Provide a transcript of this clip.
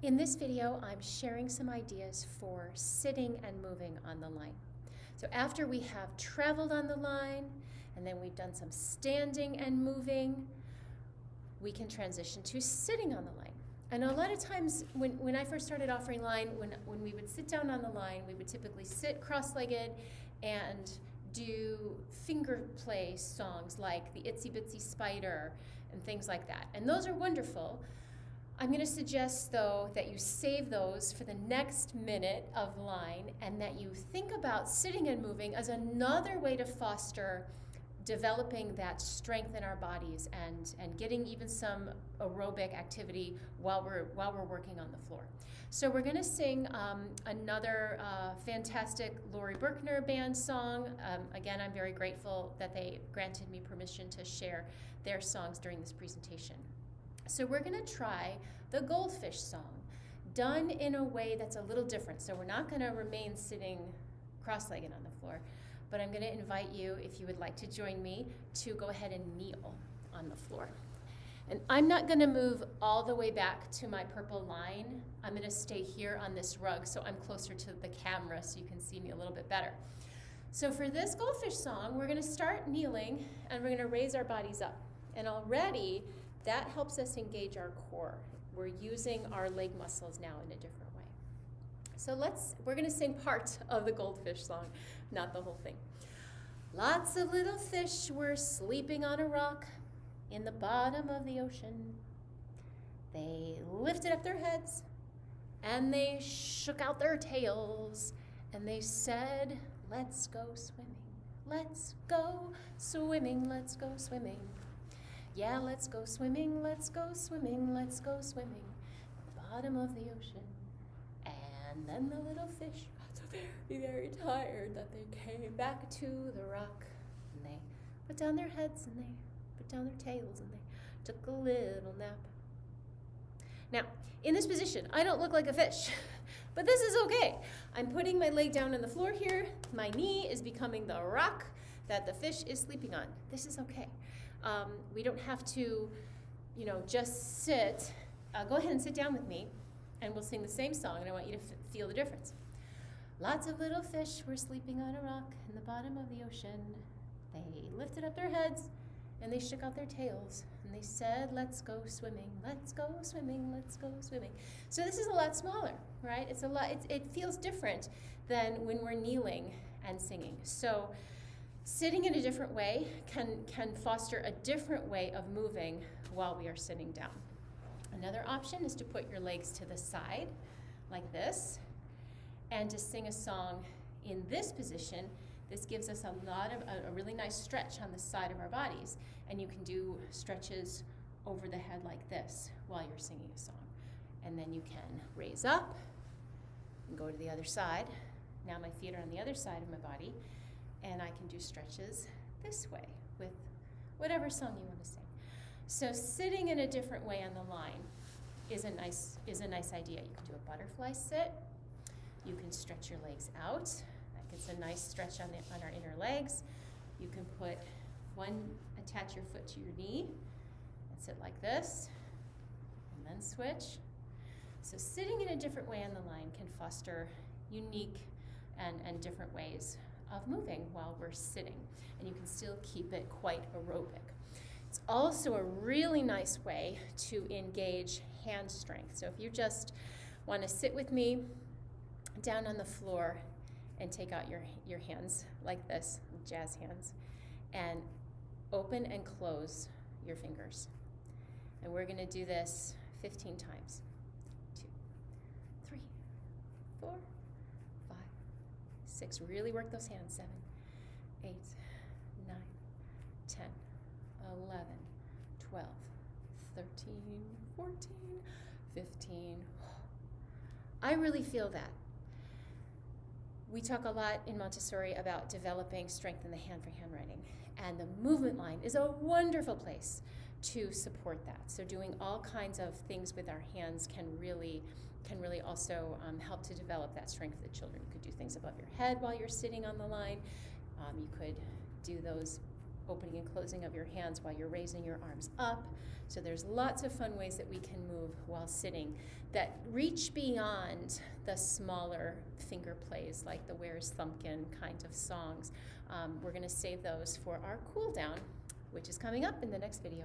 In this video, I'm sharing some ideas for sitting and moving on the line. So after we have traveled on the line, and then we've done some standing and moving, we can transition to sitting on the line. And a lot of times when I first started offering line, when we would sit down on the line, we would typically sit cross-legged and do finger play songs like the Itsy Bitsy Spider and things like that. And those are wonderful. I'm going to suggest, though, that you save those for the next minute of line and that you think about sitting and moving as another way to foster developing that strength in our bodies and getting even some aerobic activity while we're working on the floor. So we're going to sing another fantastic Lori Berkner band song. Again, I'm very grateful that they granted me permission to share their songs during this presentation. So we're going to try the Goldfish song, done in a way that's a little different. So we're not going to remain sitting cross-legged on the floor, but I'm going to invite you, if you would like to join me, to go ahead and kneel on the floor. And I'm not going to move all the way back to my purple line. I'm going to stay here on this rug so I'm closer to the camera so you can see me a little bit better. So for this Goldfish song, we're going to start kneeling and we're going to raise our bodies up. And already, that helps us engage our core. We're using our leg muscles now in a different way. So we're going to sing part of the Goldfish song, not the whole thing. Lots of little fish were sleeping on a rock in the bottom of the ocean. They lifted up their heads and they shook out their tails and they said, "Let's go swimming, let's go swimming, let's go swimming. Yeah, let's go swimming, let's go swimming, let's go swimming at the bottom of the ocean." And then the little fish got so very, very tired that they came back to the rock. And they put down their heads and they put down their tails and they took a little nap. Now, in this position, I don't look like a fish, but this is okay. I'm putting my leg down on the floor here. My knee is becoming the rock that the fish is sleeping on. This is okay. We don't have to, just sit. Go ahead and sit down with me, and we'll sing the same song, and I want you to feel the difference. Lots of little fish were sleeping on a rock in the bottom of the ocean. They lifted up their heads, and they shook out their tails, and they said, "Let's go swimming, let's go swimming, let's go swimming." So this is a lot smaller, right? It feels different than when we're kneeling and singing. So sitting in a different way can foster a different way of moving while we are sitting down. Another option is to put your legs to the side, like this, and to sing a song in this position. This gives us a really nice stretch on the side of our bodies, and you can do stretches over the head like this while you're singing a song. And then you can raise up and go to the other side. Now my feet are on the other side of my body, and I can do stretches this way with whatever song you want to sing. So sitting in a different way on the line is a nice idea. You can do a butterfly sit. You can stretch your legs out. That gets a nice stretch on our inner legs. You can attach your foot to your knee and sit like this, and then switch. So sitting in a different way on the line can foster unique and different ways of moving while we're sitting, and you can still keep it quite aerobic. It's also a really nice way to engage hand strength. So if you just want to sit with me down on the floor and take out your hands like this, jazz hands, and open and close your fingers. And we're going to do this 15 times. 2, 3, 4, 5, 6. Really work those hands. 7, 8, 9, 10, 11, 12, 13, 14, 15. I really feel that. We talk a lot in Montessori about developing strength in the hand for handwriting, and the movement line is a wonderful place to support that. So doing all kinds of things with our hands can really also help to develop that strength for the children. You could do things above your head while you're sitting on the line. You could do those opening and closing of your hands while you're raising your arms up. So there's lots of fun ways that we can move while sitting that reach beyond the smaller finger plays like the Where's Thumpkin kind of songs. We're going to save those for our cool down, which is coming up in the next video.